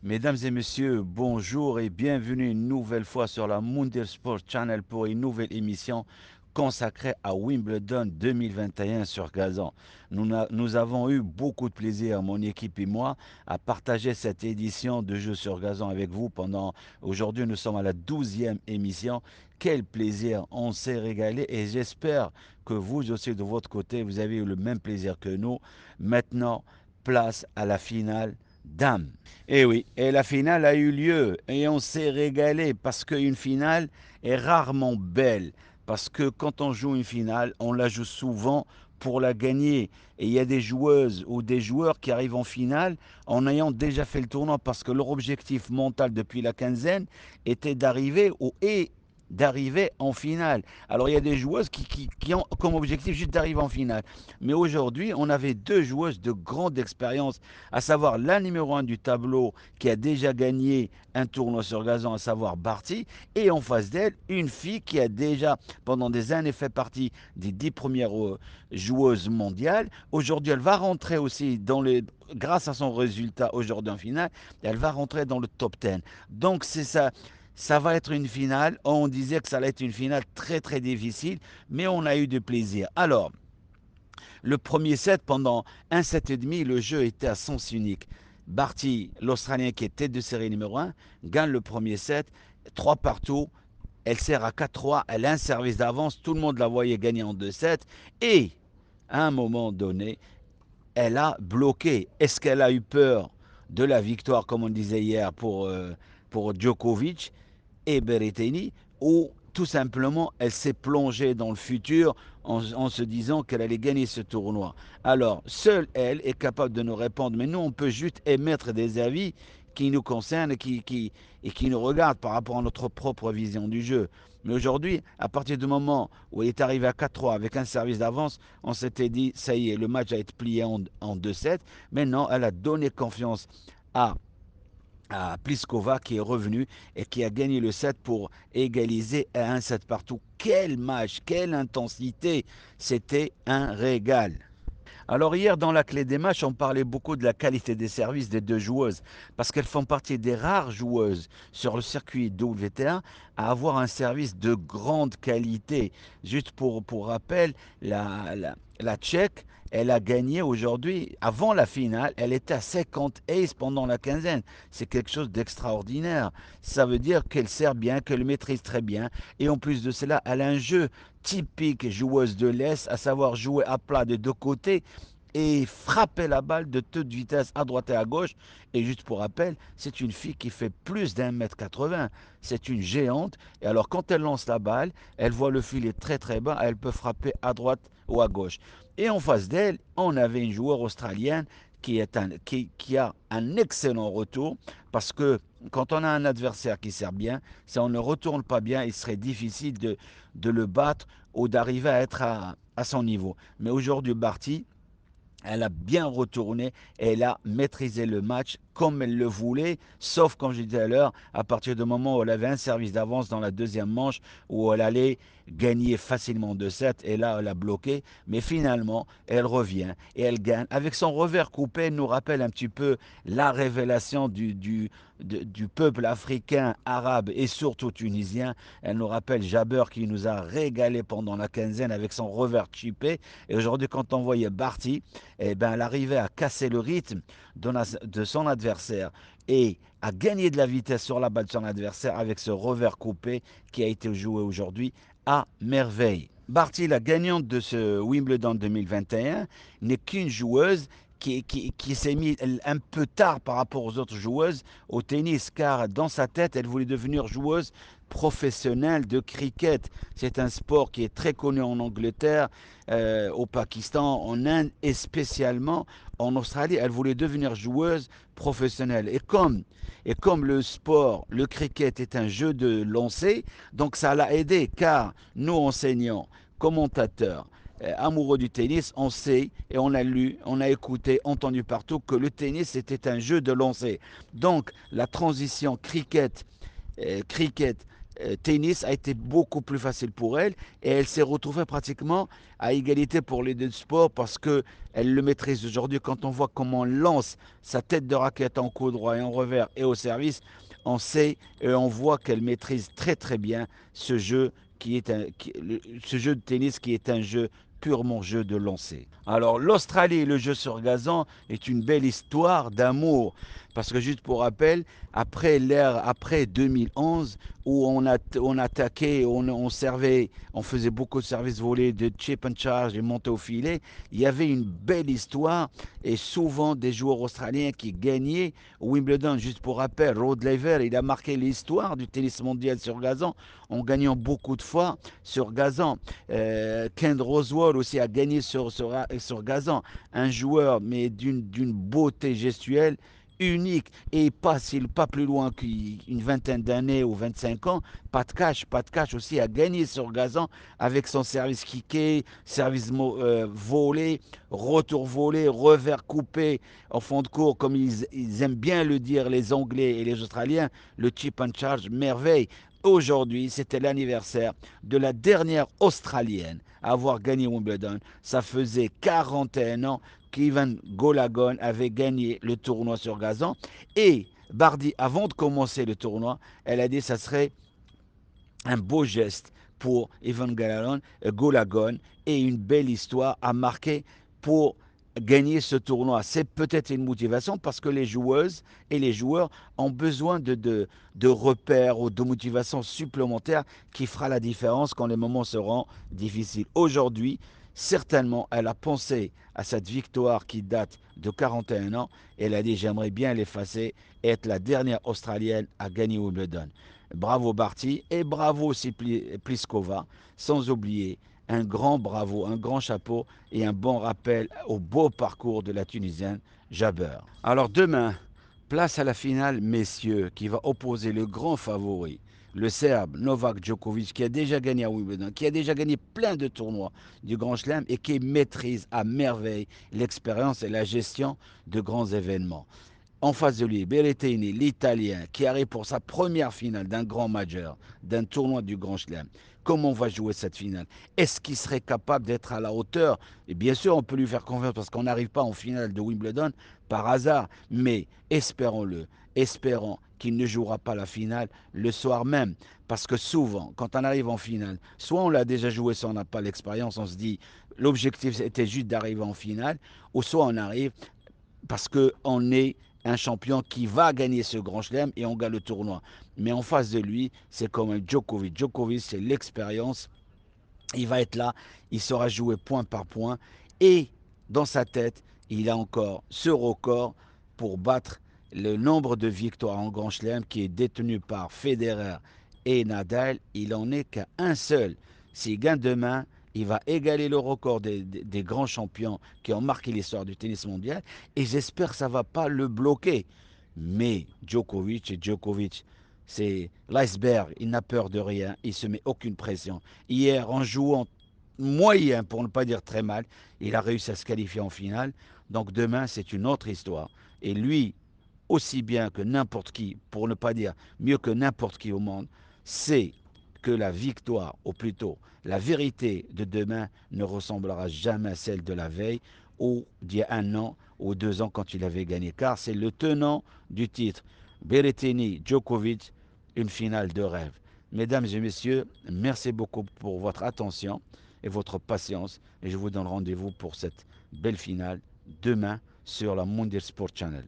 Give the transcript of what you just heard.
Mesdames et messieurs, bonjour et bienvenue une nouvelle fois sur la Mundial Sport Channel pour une nouvelle émission consacrée à Wimbledon 2021 sur gazon. Nous avons eu beaucoup de plaisir, mon équipe et moi, à partager cette édition de Jeux sur gazon avec vous Aujourd'hui, nous sommes à la 12e émission. Quel plaisir, on s'est régalé et j'espère que vous aussi de votre côté, vous avez eu le même plaisir que nous. Maintenant, place à la finale dames. Et oui, et la finale a eu lieu et on s'est régalé parce qu'une finale est rarement belle. Parce que quand on joue une finale, on la joue souvent pour la gagner. Et il y a des joueuses ou des joueurs qui arrivent en finale en ayant déjà fait le tournoi parce que leur objectif mental depuis la quinzaine était d'arriver en finale. Alors il y a des joueuses qui ont comme objectif juste d'arriver en finale. Mais aujourd'hui, on avait deux joueuses de grande expérience, à savoir la numéro un du tableau qui a déjà gagné un tournoi sur gazon, à savoir Barty, et en face d'elle, une fille qui a déjà pendant des années fait partie des 10 premières joueuses mondiales. Aujourd'hui, elle va rentrer aussi grâce à son résultat aujourd'hui en finale, elle va rentrer dans le top 10. Donc c'est ça. Ça va être une finale. On disait que ça allait être une finale très très difficile, mais on a eu du plaisir. Alors, le premier set, pendant un set et demi, le jeu était à sens unique. Barty, l'Australien qui est tête de série numéro un, gagne le premier set, 3 partout. Elle sert à 4-3, elle a un service d'avance, tout le monde la voyait gagner en 2 sets. Et à un moment donné, elle a bloqué. Est-ce qu'elle a eu peur de la victoire, comme on disait hier, pour Djokovic et Berrettini, ou tout simplement elle s'est plongée dans le futur en se disant qu'elle allait gagner ce tournoi. Alors, seule elle est capable de nous répondre, mais nous, on peut juste émettre des avis qui nous concernent et qui nous regardent par rapport à notre propre vision du jeu. Mais aujourd'hui, à partir du moment où elle est arrivée à 4-3 avec un service d'avance, on s'était dit, ça y est, le match va être plié en 2 sets. Maintenant, elle a donné confiance à Pliskova qui est revenu et qui a gagné le set pour égaliser à un set partout. Quel match, quelle intensité, c'était un régal. Alors hier, dans la clé des matchs, on parlait beaucoup de la qualité des services des deux joueuses, parce qu'elles font partie des rares joueuses sur le circuit WTA à avoir un service de grande qualité. Juste pour rappel, la Tchèque, elle a gagné aujourd'hui, avant la finale, elle était à 50 aces pendant la quinzaine. C'est quelque chose d'extraordinaire. Ça veut dire qu'elle sert bien, qu'elle maîtrise très bien. Et en plus de cela, elle a un jeu typique joueuse de l'Est, à savoir jouer à plat des deux côtés et frapper la balle de toute vitesse à droite et à gauche. Et juste pour rappel, c'est une fille qui fait plus d'1,80 m. C'est une géante. Et alors quand elle lance la balle, elle voit le filet très très bas, elle peut frapper à droite ou à gauche. Et en face d'elle, on avait une joueur australienne qui a un excellent retour parce que quand on a un adversaire qui sert bien, si on ne retourne pas bien, il serait difficile de le battre ou d'arriver à être à son niveau. Mais aujourd'hui, Barty, elle a bien retourné et elle a maîtrisé le match comme elle le voulait, sauf comme je disais à l'heure, à partir du moment où elle avait un service d'avance dans la deuxième manche, où elle allait gagner facilement 2 sets, et là elle a bloqué, mais finalement elle revient et elle gagne. Avec son revers coupé, elle nous rappelle un petit peu la révélation du peuple africain, arabe et surtout tunisien. Elle nous rappelle Jabber qui nous a régalé pendant la quinzaine avec son revers chippé, et aujourd'hui quand on voyait Barty, eh ben, elle arrivait à casser le rythme de son adversaire et à gagner de la vitesse sur la balle de son adversaire avec ce revers coupé qui a été joué aujourd'hui à merveille. Barty, la gagnante de ce Wimbledon 2021, n'est qu'une joueuse qui s'est mise un peu tard par rapport aux autres joueuses au tennis, car dans sa tête, elle voulait devenir joueuse professionnelle de cricket. C'est un sport qui est très connu en Angleterre, au Pakistan, en Inde et spécialement en Australie. Elle voulait devenir joueuse professionnelle. Et comme le sport, le cricket est un jeu de lancer, donc ça l'a aidé car nous enseignants, commentateurs, amoureux du tennis, on sait et on a lu, on a écouté, entendu partout que le tennis était un jeu de lancer. Donc la transition cricket tennis a été beaucoup plus facile pour elle et elle s'est retrouvée pratiquement à égalité pour les deux sports parce que elle le maîtrise aujourd'hui. Quand on voit comment elle lance sa tête de raquette en coup droit et en revers et au service, on sait et on voit qu'elle maîtrise très très bien ce jeu ce jeu de tennis qui est un jeu purement jeu de lancer. Alors l'Australie et le jeu sur gazon est une belle histoire d'amour parce que juste pour rappel, après 2011 où on attaquait, on servait, on faisait beaucoup de services volés, de chip and charge et montée au filet, il y avait une belle histoire et souvent des joueurs australiens qui gagnaient Wimbledon. Juste pour rappel, Rod Laver, il a marqué l'histoire du tennis mondial sur gazon en gagnant beaucoup de fois sur gazon. Ken Rosewall aussi a gagné sur gazon. Un joueur, mais d'une beauté gestuelle unique et pas plus loin qu'une vingtaine d'années ou 25 ans. Pat Cash aussi a gagné sur gazon avec son service kické, service volé, retour volé, revers coupé en fond de cours, comme ils aiment bien le dire les Anglais et les Australiens, le chip and charge, merveille. Aujourd'hui, c'était l'anniversaire de la dernière Australienne à avoir gagné Wimbledon. Ça faisait 41 ans qu'Ivan Golagon avait gagné le tournoi sur gazon. Et Bardi, avant de commencer le tournoi, elle a dit que ça serait un beau geste pour Ivan Golagon et une belle histoire à marquer pour gagner ce tournoi. C'est peut-être une motivation parce que les joueuses et les joueurs ont besoin de repères ou de motivation supplémentaire qui fera la différence quand les moments seront difficiles. Aujourd'hui, certainement, elle a pensé à cette victoire qui date de 41 ans et elle a dit j'aimerais bien l'effacer et être la dernière Australienne à gagner Wimbledon. Bravo Barty et bravo aussi Pliskova, sans oublier un grand bravo, un grand chapeau et un bon rappel au beau parcours de la Tunisienne Jabber. Alors demain, place à la finale, messieurs, qui va opposer le grand favori, le Serbe Novak Djokovic, qui a déjà gagné à Wimbledon, qui a déjà gagné plein de tournois du Grand Chelem et qui maîtrise à merveille l'expérience et la gestion de grands événements. En face de lui, Berrettini, l'Italien, qui arrive pour sa première finale d'un grand majeur, d'un tournoi du Grand Chelem. Comment on va jouer cette finale? Est-ce qu'il serait capable d'être à la hauteur? Et bien sûr, on peut lui faire confiance parce qu'on n'arrive pas en finale de Wimbledon par hasard. Mais espérons-le, espérons qu'il ne jouera pas la finale le soir même. Parce que souvent, quand on arrive en finale, soit on l'a déjà joué, soit on n'a pas l'expérience, on se dit l'objectif était juste d'arriver en finale, ou soit on arrive parce qu'on est un champion qui va gagner ce grand chelem et on gagne le tournoi. Mais en face de lui, c'est quand même Djokovic. Djokovic, c'est l'expérience. Il va être là, il saura jouer point par point. Et dans sa tête, il a encore ce record pour battre le nombre de victoires en grand chelem qui est détenu par Federer et Nadal. Il en est qu'à un seul. S'il gagne demain, il va égaler le record des grands champions qui ont marqué l'histoire du tennis mondial. Et j'espère que ça ne va pas le bloquer. Mais Djokovic, c'est l'iceberg. Il n'a peur de rien. Il ne se met aucune pression. Hier, en jouant moyen, pour ne pas dire très mal, il a réussi à se qualifier en finale. Donc demain, c'est une autre histoire. Et lui, aussi bien que n'importe qui, pour ne pas dire mieux que n'importe qui au monde, sait que la victoire, ou plutôt la vérité de demain, ne ressemblera jamais à celle de la veille ou d'il y a un an ou 2 ans quand il avait gagné. Car c'est le tenant du titre, Berrettini Djokovic, une finale de rêve. Mesdames et messieurs, merci beaucoup pour votre attention et votre patience. Et je vous donne rendez-vous pour cette belle finale demain sur la Mondial Sport Channel.